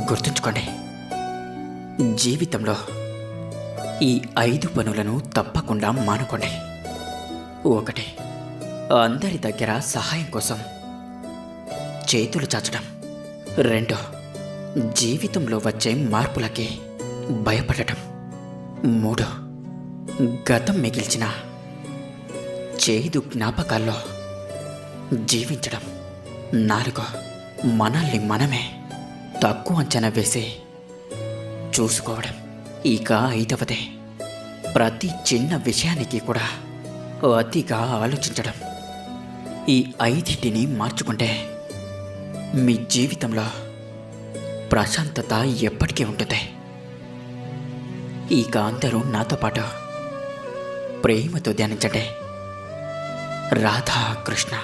గుర్తుంచుకోండి, జీవితంలో ఈ 5 పనులను తప్పకుండా మానుకోండి. 1. అందరి దగ్గర సహాయం కోసం చేతులు చాచడం. 2. జీవితంలో వచ్చే మార్పులకి భయపడటం. 3. గతం మిగిల్చిన చేదు జ్ఞాపకాల్లో జీవించడం. 4. మనల్ని మనమే తక్కువ అంచనా వేసి చూసుకోవడం. ఇక 5వది, ప్రతి చిన్న విషయానికి కూడా అతిగా ఆలోచించడం. ఈ 5టిని మార్చుకుంటే మీ జీవితంలో ప్రశాంతత ఎప్పటికీ ఉంటుంది. ఇక అందరూ నాతో పాటు ప్రేమతో ధ్యానించండి. రాధాకృష్ణ.